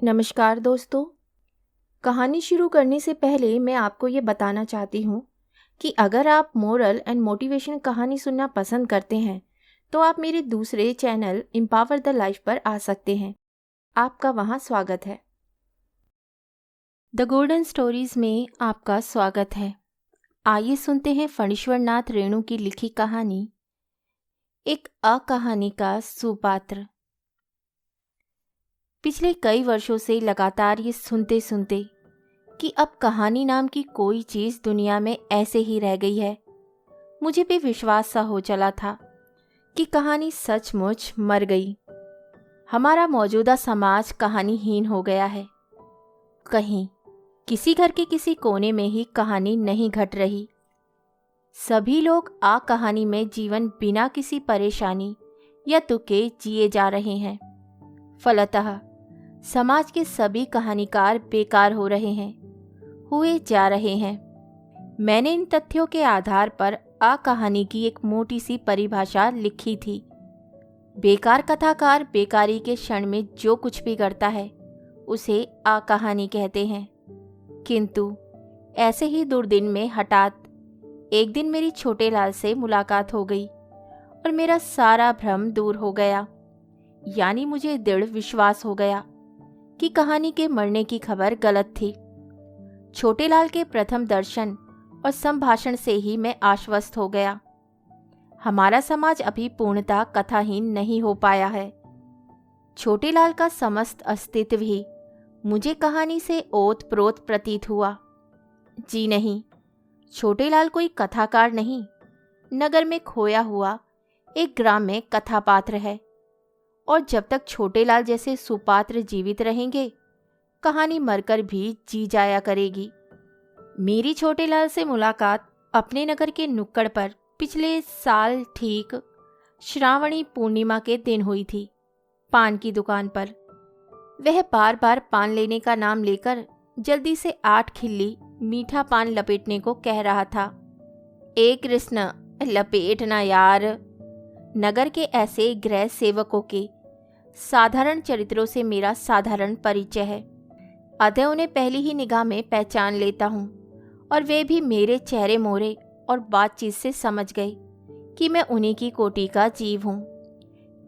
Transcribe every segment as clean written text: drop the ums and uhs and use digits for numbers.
नमस्कार दोस्तों। कहानी शुरू करने से पहले मैं आपको ये बताना चाहती हूँ कि अगर आप मोरल एंड मोटिवेशन कहानी सुनना पसंद करते हैं तो आप मेरे दूसरे चैनल एम्पावर द लाइफ पर आ सकते हैं। आपका वहाँ स्वागत है। द गोल्डन स्टोरीज में आपका स्वागत है। आइए सुनते हैं फणीश्वर नाथ रेणु की लिखी कहानी, एक अकहानी का सुपात्र। पिछले कई वर्षों से लगातार ये सुनते सुनते कि अब कहानी नाम की कोई चीज़ दुनिया में ऐसे ही रह गई है, मुझे भी विश्वास सा हो चला था कि कहानी सचमुच मर गई। हमारा मौजूदा समाज कहानीहीन हो गया है। कहीं किसी घर के किसी कोने में ही कहानी नहीं घट रही। सभी लोग आ कहानी में जीवन बिना किसी परेशानी या तुके जिए जा रहे हैं। फलतः समाज के सभी कहानीकार बेकार हो रहे हैं, हुए जा रहे हैं। मैंने इन तथ्यों के आधार पर आ कहानी की एक मोटी सी परिभाषा लिखी थी। बेकार कथाकार बेकारी के क्षण में जो कुछ भी करता है उसे आ कहानी कहते हैं। किंतु ऐसे ही दुर्दिन में हठात एक दिन मेरी छोटे लाल से मुलाकात हो गई और मेरा सारा भ्रम दूर हो गया। यानी मुझे दृढ़ विश्वास हो गया कि कहानी के मरने की खबर गलत थी। छोटे लाल के प्रथम दर्शन और संभाषण से ही मैं आश्वस्त हो गया। हमारा समाज अभी पूर्णतः कथाहीन नहीं हो पाया है। छोटे लाल का समस्त अस्तित्व ही मुझे कहानी से ओत-प्रोत प्रतीत हुआ। जी नहीं, छोटे लाल कोई कथाकार नहीं, नगर में खोया हुआ एक ग्राम्य कथापात्र है। और जब तक छोटे लाल जैसे सुपात्र जीवित रहेंगे, कहानी मरकर भी जी जाया करेगी। मेरी छोटे लाल से मुलाकात अपने नगर के नुक्कड़ पर पिछले साल ठीक श्रावणी पूर्णिमा के दिन हुई थी, पान की दुकान पर। वह बार बार पान लेने का नाम लेकर जल्दी से 8 खिल्ली मीठा पान लपेटने को कह रहा था। एक कृष्ण लपेटना यार। नगर के ऐसे गृह सेवकों के साधारण चरित्रों से मेरा साधारण परिचय है, अतः उन्हें पहली ही निगाह में पहचान लेता हूँ और वे भी मेरे चेहरे मोहरे और बातचीत से समझ गए कि मैं उन्हीं की कोटि का जीव हूँ।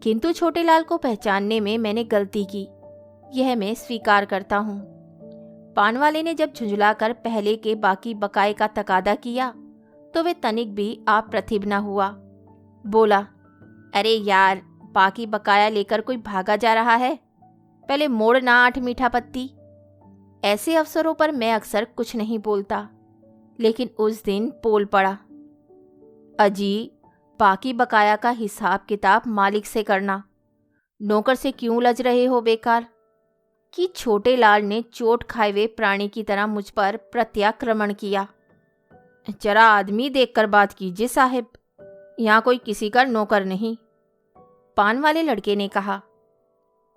किंतु छोटे लाल को पहचानने में मैंने गलती की, यह मैं स्वीकार करता हूँ। पान वाले ने जब झुंझुलाकर पहले के बाकी बकाए का तकादा किया तो वे तनिक भी अप्रतिभ न हुआ। बोला, अरे यार, बाकी बकाया लेकर कोई भागा जा रहा है, पहले मोड़ ना 8 मीठा पत्ती। ऐसे अवसरों पर मैं अक्सर कुछ नहीं बोलता, लेकिन उस दिन बोल पड़ा। अजी, बाकी बकाया का हिसाब किताब मालिक से करना, नौकर से क्यों लज रहे हो बेकार। कि छोटे लाल ने चोट खाए हुए प्राणी की तरह मुझ पर प्रत्याक्रमण किया। जरा आदमी देखकर बात कीजिए साहिब, यहाँ कोई किसी का नौकर नहीं। पान वाले लड़के ने कहा,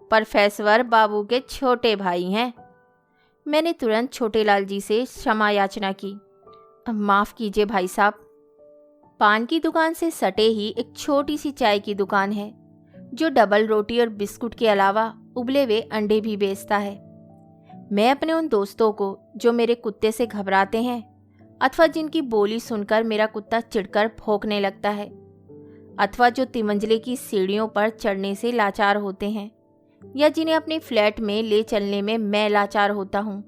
प्रोफेसर बाबू के छोटे भाई हैं। मैंने तुरंत छोटे लाल जी से क्षमा याचना की। माफ़ कीजिए भाई साहब। पान की दुकान से सटे ही एक छोटी सी चाय की दुकान है जो डबल रोटी और बिस्कुट के अलावा उबले हुए अंडे भी बेचता है। मैं अपने उन दोस्तों को जो मेरे कुत्ते से घबराते हैं अथवा जिनकी बोली सुनकर मेरा कुत्ता चिढ़कर भौंकने लगता है, अथवा जो तिमंजले की सीढ़ियों पर चढ़ने से लाचार होते हैं, या जिन्हें अपने फ्लैट में ले चलने में मैं लाचार होता हूँ,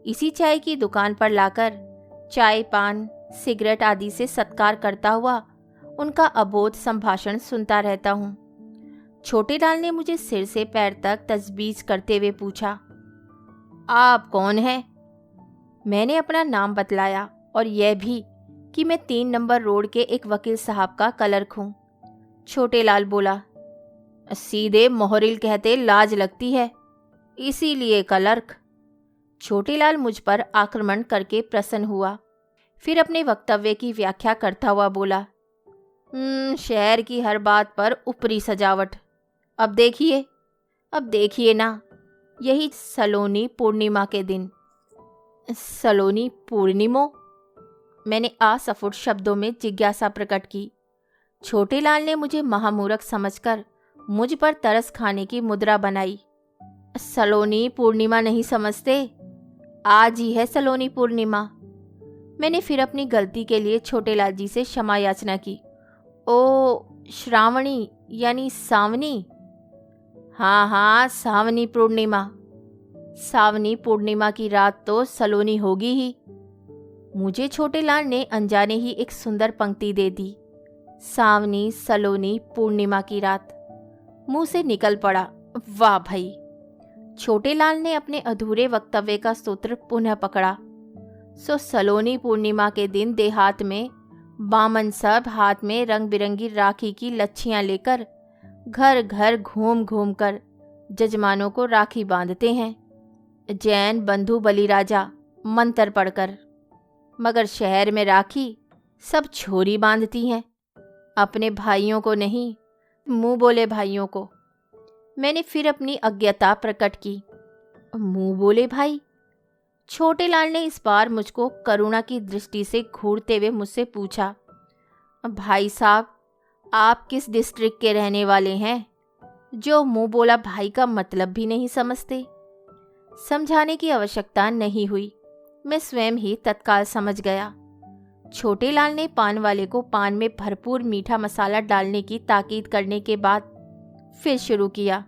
इसी चाय की दुकान पर लाकर चाय, पान, सिगरेट आदि से सत्कार करता हुआ उनका अबोध संभाषण सुनता रहता हूँ। छोटे लाल ने मुझे सिर से पैर तक तजबीज करते हुए पूछा, आप कौन हैं? मैंने अपना नाम बतलाया और यह भी कि मैं 3 नंबर रोड के एक वकील साहब का क्लर्क हूँ। छोटे लाल बोला, सीधे मोहरिल कहते लाज लगती है, इसीलिए क्लर्क। छोटे लाल मुझ पर आक्रमण करके प्रसन्न हुआ, फिर अपने वक्तव्य की व्याख्या करता हुआ बोला, शहर की हर बात पर ऊपरी सजावट। अब देखिए ना, यही सलोनी पूर्णिमा के दिन। सलोनी पूर्णिमा? मैंने असफुट शब्दों में जिज्ञासा प्रकट की। छोटे लाल ने मुझे महामूर्ख समझकर मुझ पर तरस खाने की मुद्रा बनाई। सलोनी पूर्णिमा नहीं समझते? आज ही है सलोनी पूर्णिमा। मैंने फिर अपनी गलती के लिए छोटेलाल जी से क्षमा याचना की। ओ, श्रावणी यानी सावनी? हाँ हाँ, सावनी पूर्णिमा। सावनी पूर्णिमा की रात तो सलोनी होगी ही। मुझे छोटेलाल ने अनजाने ही एक सुंदर पंक्ति दे दी। सावनी सलोनी पूर्णिमा की रात मुंह से निकल पड़ा। वाह भाई! छोटेलाल ने अपने अधूरे वक्तव्य का सूत्र पुनः पकड़ा। सो सलोनी पूर्णिमा के दिन देहात में बामन सब हाथ में रंग बिरंगी राखी की लच्छियां लेकर घर घर घूम घूम कर जजमानों को राखी बांधते हैं, जैन बंधु बलिराजा मंत्र पढ़कर। मगर शहर में राखी सब छोरी बांधती हैं, अपने भाइयों को नहीं, मुंह बोले भाइयों को। मैंने फिर अपनी अज्ञता प्रकट की। मुंह बोले भाई? छोटेलाल ने इस बार मुझको करुणा की दृष्टि से घूरते हुए मुझसे पूछा, भाई साहब, आप किस डिस्ट्रिक्ट के रहने वाले हैं जो मुंह बोला भाई का मतलब भी नहीं समझते? समझाने की आवश्यकता नहीं हुई, मैं स्वयं ही तत्काल समझ गया। छोटेलाल ने पान वाले को पान में भरपूर मीठा मसाला डालने की ताकीद करने के बाद फिर शुरू किया।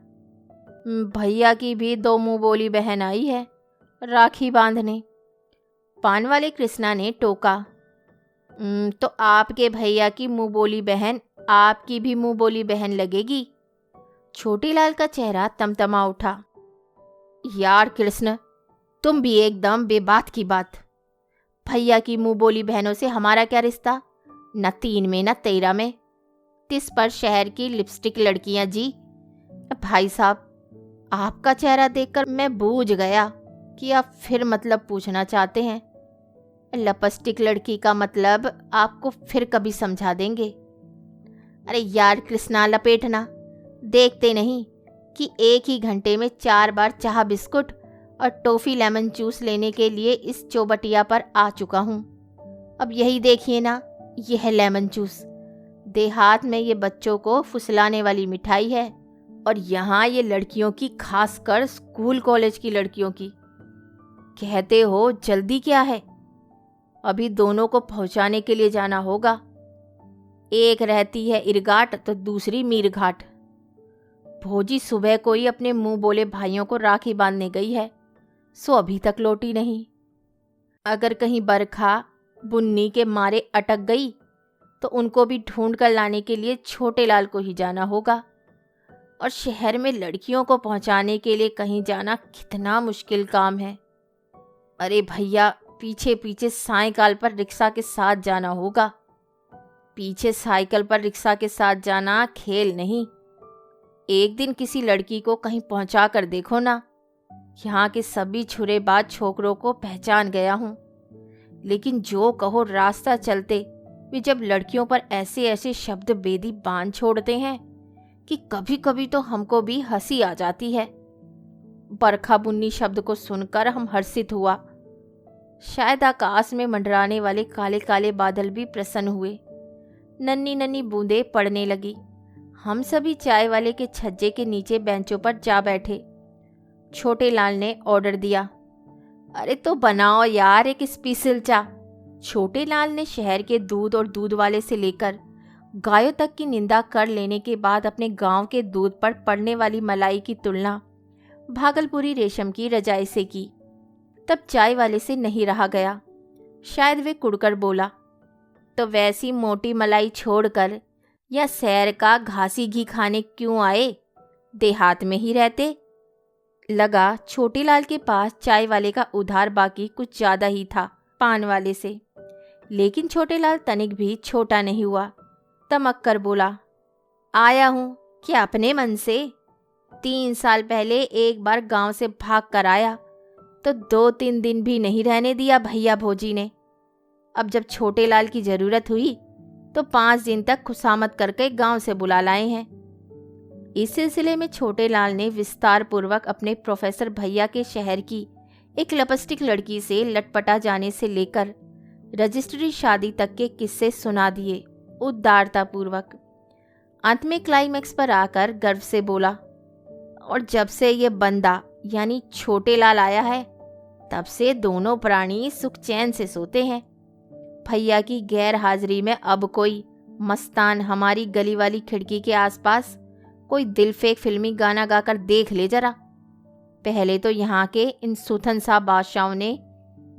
भैया की भी 2 मुंह बोली बहन आई है राखी बांधने। पान वाले कृष्णा ने टोका, तो आपके भैया की मुंह बोली बहन आपकी भी मुंह बोली बहन लगेगी। छोटेलाल का चेहरा तमतमा उठा। यार कृष्ण, तुम भी एकदम बेबात की बात। भैया की मुंह बोली बहनों से हमारा क्या रिश्ता? न 3 में न 13 में। तिस पर शहर की लिपस्टिक लड़कियां जी। भाई साहब, आपका चेहरा देखकर मैं बूझ गया कि आप फिर मतलब पूछना चाहते हैं। लिपस्टिक लड़की का मतलब आपको फिर कभी समझा देंगे। अरे यार कृष्णा, लपेटना देखते नहीं कि एक ही घंटे में 4 बार चाह बिस्कुट और टॉफी लेमन जूस लेने के लिए इस चौबटिया पर आ चुका हूँ। अब यही देखिए ना, यह है लेमन जूस। देहात में ये बच्चों को फुसलाने वाली मिठाई है और यहाँ ये लड़कियों की, खासकर स्कूल कॉलेज की लड़कियों की। कहते हो जल्दी क्या है? अभी दोनों को पहुँचाने के लिए जाना होगा। एक रहती है इरघाट तो दूसरी मीरघाट। भोजी सुबह को ही अपने मुंह बोले भाइयों को राखी बांधने गई है, सो अभी तक लौटी नहीं। अगर कहीं बरखा बुन्नी के मारे अटक गई तो उनको भी ढूंढ कर लाने के लिए छोटेलाल को ही जाना होगा। और शहर में लड़कियों को पहुंचाने के लिए कहीं जाना कितना मुश्किल काम है। अरे भैया, पीछे पीछे साइकिल पर रिक्शा के साथ जाना होगा। पीछे साइकिल पर रिक्शा के साथ जाना खेल नहीं। एक दिन किसी लड़की को कहीं पहुंचा कर देखो ना। यहाँ के सभी छुरेबाज छोकरों को पहचान गया हूँ, लेकिन जो कहो रास्ता चलते वे जब लड़कियों पर ऐसे ऐसे शब्द बेदी बांध छोड़ते हैं कि कभी कभी तो हमको भी हंसी आ जाती है। बरखा बुन्नी शब्द को सुनकर हम हर्षित हुआ। शायद आकाश में मंडराने वाले काले काले बादल भी प्रसन्न हुए। नन्ही नन्ही बूंदें पड़ने लगी। हम सभी चाय वाले के छज्जे के नीचे बेंचों पर जा बैठे। छोटेलाल ने ऑर्डर दिया, अरे तो बनाओ यार एक स्पेशल चाय। छोटेलाल ने शहर के दूध और दूध वाले से लेकर गायों तक की निंदा कर लेने के बाद अपने गांव के दूध पर पड़ने वाली मलाई की तुलना भागलपुरी रेशम की रजाई से की। तब चाय वाले से नहीं रहा गया। शायद वे कुड़कर बोला, तो वैसी मोटी मलाई छोड़कर या शहर का घासी घी खाने क्यों आए? देहात में ही रहते। लगा छोटेलाल के पास चाय वाले का उधार बाकी कुछ ज़्यादा ही था पान वाले से। लेकिन छोटेलाल तनिक भी छोटा नहीं हुआ। तमक कर बोला, आया हूँ क्या अपने मन से? 3 साल पहले एक बार गांव से भाग कर आया तो 2-3 दिन भी नहीं रहने दिया भैया भोजी ने। अब जब छोटेलाल की ज़रूरत हुई तो 5 दिन तक खुशामद करके गांव से बुला लाए हैं। इस सिलसिले में छोटेलाल ने विस्तार पूर्वक अपने प्रोफेसर भैया के शहर की एक लिपस्टिक लड़की से लटपटा जाने से लेकर रजिस्ट्री शादी तक के किस्से सुना दिए उदारता पूर्वक। अंत में क्लाइमैक्स पर आकर गर्व से बोला, और जब से ये बंदा यानी छोटे लाल आया है, तब से दोनों प्राणी सुख चैन से सोते हैं। भैया की गैर हाजिरी में अब कोई मस्तान हमारी गली वाली खिड़की के आसपास कोई दिलफेक फिल्मी गाना गाकर देख ले जरा। पहले तो यहाँ के इन सुथन सा बादशाहों ने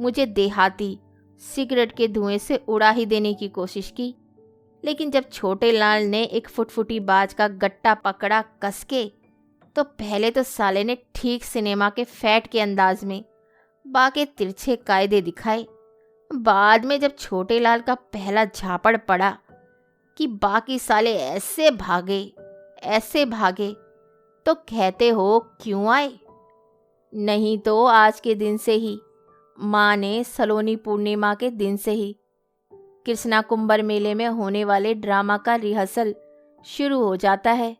मुझे देहाती सिगरेट के धुएं से उड़ा ही देने की कोशिश की, लेकिन जब छोटे लाल ने एक फुटफुटी बाज का गट्टा पकड़ा कसके, तो पहले तो साले ने ठीक सिनेमा के फैट के अंदाज में बाके तिरछे कायदे दिखाए। बाद में जब छोटे लाल का पहला झापड़ पड़ा कि बाकी साले ऐसे भागे, तो कहते हो क्यों आए? नहीं तो आज के दिन से ही, माँ ने सलोनी पूर्णिमा के दिन से ही कृष्णा कुंबर मेले में होने वाले ड्रामा का रिहर्सल शुरू हो जाता है।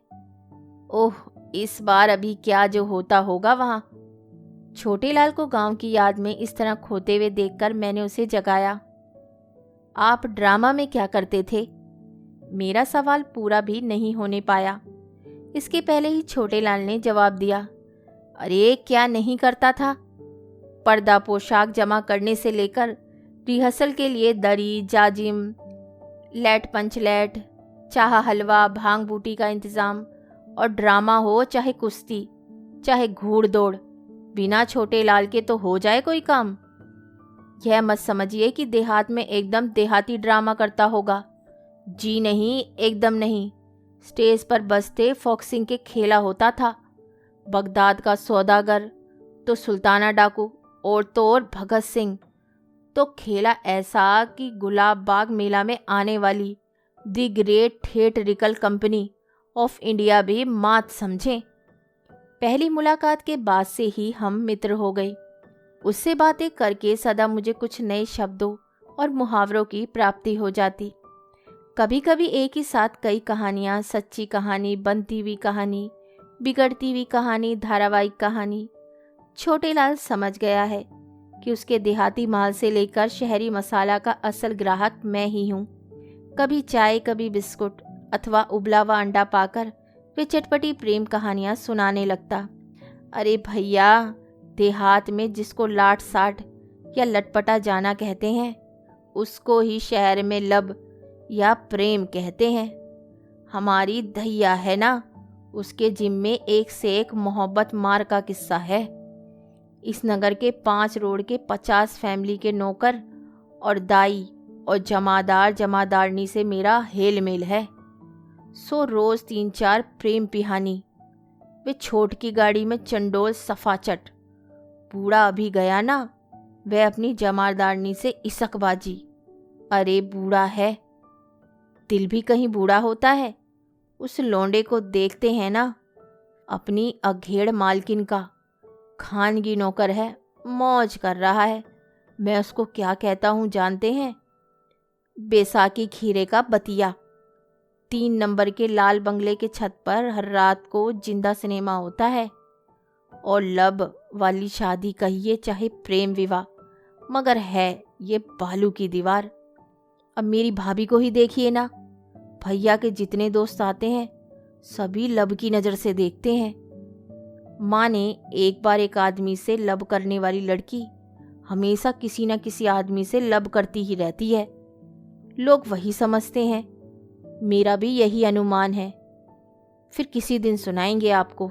ओह, इस बार अभी क्या जो होता होगा वहाँ। छोटे लाल को गांव की याद में इस तरह खोते हुए देखकर मैंने उसे जगाया। आप ड्रामा में क्या करते थे? मेरा सवाल पूरा भी नहीं होने पाया, इसके पहले ही छोटे लाल ने जवाब दिया। अरे क्या नहीं करता था? पर्दा पोशाक जमा करने से लेकर रिहर्सल के लिए दरी, जाजिम, लैट पंचलैट, चाह हलवा, भांग बूटी का इंतज़ाम, और ड्रामा हो चाहे कुश्ती, चाहे घूड़ दौड़, बिना छोटे लाल के तो हो जाए कोई काम? यह मत समझिए कि देहात में एकदम देहाती ड्रामा करता होगा। जी नहीं, एकदम नहीं। स्टेज पर बजते फॉक्सिंग के खेला होता था। बगदाद का सौदागर तो सुल्ताना डाकू, और तो और भगत सिंह। तो खेला ऐसा कि गुलाब बाग मेला में आने वाली the great theatrical company of India भी मात समझें। पहली मुलाकात के बाद से ही हम मित्र हो गए। उससे बातें करके सदा मुझे कुछ नए शब्दों और मुहावरों की प्राप्ति हो जाती। कभी कभी एक ही साथ कई कहानियाँ, सच्ची कहानी, बनती हुई कहानी, बिगड़ती हुई कहानी, धारावाहिक कहानी। छोटे लाल समझ गया है कि उसके देहाती माल से लेकर शहरी मसाला का असल ग्राहक मैं ही हूँ। कभी चाय, कभी बिस्कुट अथवा उबला हुआ अंडा पाकर वे चटपटी प्रेम कहानियाँ सुनाने लगता। अरे भैया, देहात में जिसको लाट साट या लटपटा जाना कहते हैं, उसको ही शहर में लब या प्रेम कहते हैं। हमारी धैया है ना, उसके जिम में एक से एक मोहब्बत मार का किस्सा है। इस नगर के 5 रोड के 50 फैमिली के नौकर और दाई और जमादार जमादारनी से मेरा हेल मेल है। सो रोज 3-4 प्रेम पिहानी। वे छोट की गाड़ी में चंडोल सफाचट। बूढ़ा अभी गया ना, वह अपनी जमादारनी से इसकबाजी। अरे बूढ़ा है, दिल भी कहीं बूढ़ा होता है। उस लौंडे को देखते हैं ना, अपनी अघेड़ मालकिन का खानगी नौकर है, मौज कर रहा है। मैं उसको क्या कहता हूँ जानते हैं? बैसाखी खीरे का बतिया। 3 नंबर के लाल बंगले के छत पर हर रात को जिंदा सिनेमा होता है, और लब वाली शादी कहिए चाहे प्रेम विवाह, मगर है ये बालू की दीवार। अब मेरी भाभी को ही देखिए ना, भैया के जितने दोस्त आते हैं सभी लब की नज़र से देखते हैं। माँ ने एक बार एक आदमी से लब करने वाली लड़की हमेशा किसी न किसी आदमी से लब करती ही रहती है। लोग वही समझते हैं, मेरा भी यही अनुमान है। फिर किसी दिन सुनाएंगे आपको।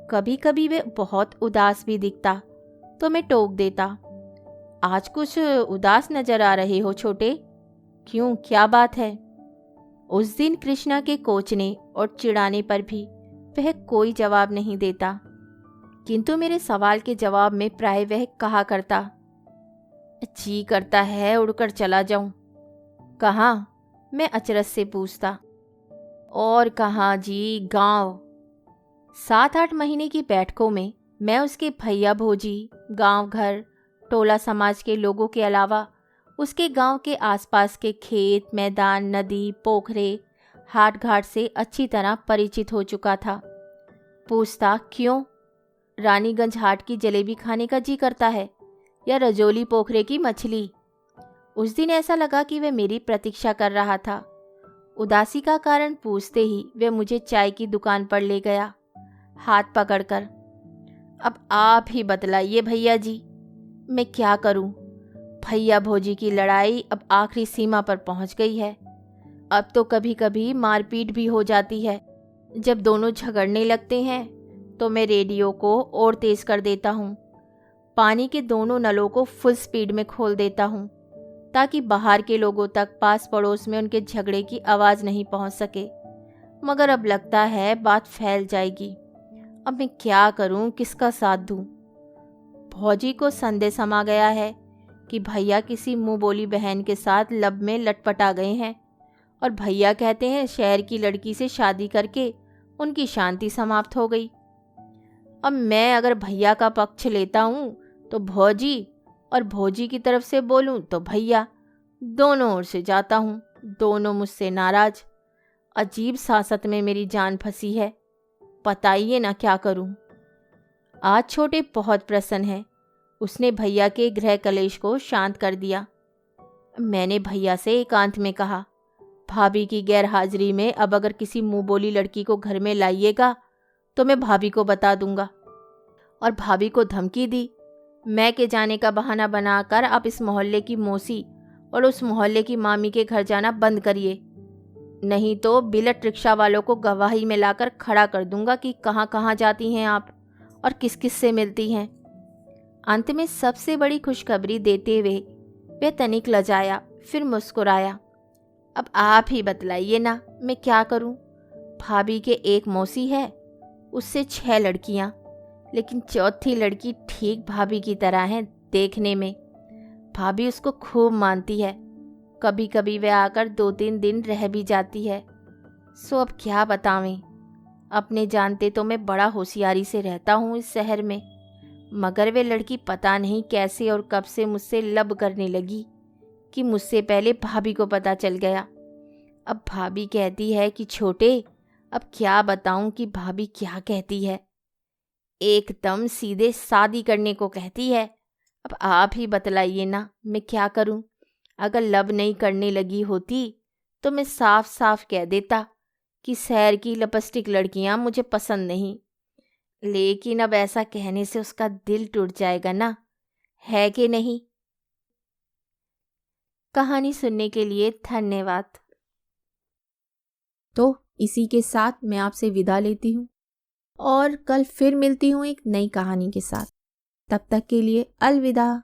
कभी कभी वे बहुत उदास भी दिखता तो मैं टोक देता, आज कुछ उदास नजर आ रहे हो छोटे, क्यों, क्या बात है? उस दिन कृष्णा के कोचने और चिढ़ाने पर भी वह कोई जवाब नहीं देता, किंतु मेरे सवाल के जवाब में प्राय वह कहा करता, जी करता है उड़कर चला जाऊं। कहाँ? मैं अचरज से पूछता। और कहाँ जी, गांव। 7-8 महीने की बैठकों में मैं उसके भैया भोजी, गांव घर, टोला समाज के लोगों के अलावा उसके गांव के आसपास के खेत, मैदान, नदी, पोखरे, हाट घाट से अच्छी तरह परिचित हो चुका था। पूछता, क्यों? रानीगंज हाट की जलेबी खाने का जी करता है या रजोली पोखरे की मछली? उस दिन ऐसा लगा कि वह मेरी प्रतीक्षा कर रहा था। उदासी का कारण पूछते ही वह मुझे चाय की दुकान पर ले गया, हाथ पकड़कर। अब आप ही बतलाइए भैया जी, मैं क्या करूं? भैया भौजी की लड़ाई अब आखिरी सीमा पर पहुंच गई है। अब तो कभी कभी मारपीट भी हो जाती है। जब दोनों झगड़ने लगते हैं तो मैं रेडियो को और तेज कर देता हूँ। पानी के दोनों नलों को फुल स्पीड में खोल देता हूँ ताकि बाहर के लोगों तक पास पड़ोस में उनके झगड़े की आवाज़ नहीं पहुँच सके। मगर अब लगता है बात फैल जाएगी। अब मैं क्या करूँ, किसका साथ दूँ? भौजी को संदेह समा गया है कि भैया किसी मुंह बोली बहन के साथ लब में लटपटा गए हैं और भैया कहते हैं शहर की लड़की से शादी करके उनकी शांति समाप्त हो गई। अब मैं अगर भैया का पक्ष लेता हूँ तो भौजी, और भौजी की तरफ से बोलूँ तो भैया, दोनों ओर से जाता हूँ। दोनों मुझसे नाराज। अजीब सांसत में मेरी जान फंसी है। बताइए ना क्या करूँ? आज छोटे बहुत प्रसन्न है। उसने भैया के गृह कलेश को शांत कर दिया। मैंने भैया से एकांत में कहा, भाभी की गैर हाजिरी में अब अगर किसी मुंह बोली लड़की को घर में लाइएगा तो मैं भाभी को बता दूंगा। और भाभी को धमकी दी, मैं के जाने का बहाना बनाकर आप इस मोहल्ले की मौसी और उस मोहल्ले की मामी के घर जाना बंद करिए, नहीं तो बिलट रिक्शा वालों को गवाही में लाकर खड़ा कर दूंगा कि कहाँ कहाँ जाती हैं आप और किस किस से मिलती हैं। अंत में सबसे बड़ी खुशखबरी देते हुए वह तनिक लजाया, फिर मुस्कुराया। अब आप ही बतलाइए ना, मैं क्या करूं? भाभी के एक मौसी है, उससे 6 लड़कियां, लेकिन चौथी लड़की ठीक भाभी की तरह है देखने में। भाभी उसको खूब मानती है। कभी कभी वह आकर 2-3 दिन रह भी जाती है। सो अब क्या बतावें। अपने जानते तो मैं बड़ा होशियारी से रहता हूँ इस शहर में, मगर वे लड़की पता नहीं कैसे और कब से मुझसे लब करने लगी कि मुझसे पहले भाभी को पता चल गया। अब भाभी कहती है कि छोटे, अब क्या बताऊं कि भाभी क्या कहती है। एकदम सीधे शादी करने को कहती है। अब आप ही बतलाइए ना, मैं क्या करूं? अगर लब नहीं करने लगी होती तो मैं साफ साफ कह देता कि शहर की लिपस्टिक लड़कियां मुझे पसंद नहीं। लेकिन अब ऐसा कहने से उसका दिल टूट जाएगा ना, है कि नहीं? कहानी सुनने के लिए धन्यवाद। तो इसी के साथ मैं आपसे विदा लेती हूँ और कल फिर मिलती हूँ एक नई कहानी के साथ। तब तक के लिए अलविदा।